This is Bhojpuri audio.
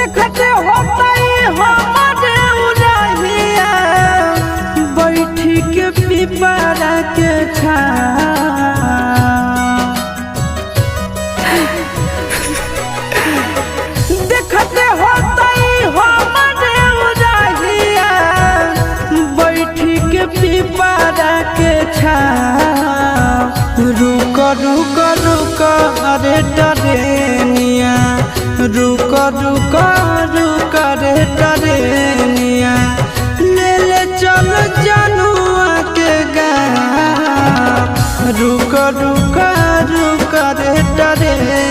देखते होता हमारे उड़हिया बैठी के पिपरा के देखते होता हमारे उड़हिया बैठी के पिपरा के रुक रुक रुक अरे टरेनिया रुक रुक रुक रे टरेनिया ले ले चल जनुआ के गाँव रुक रुक रुक रे टरेनिया।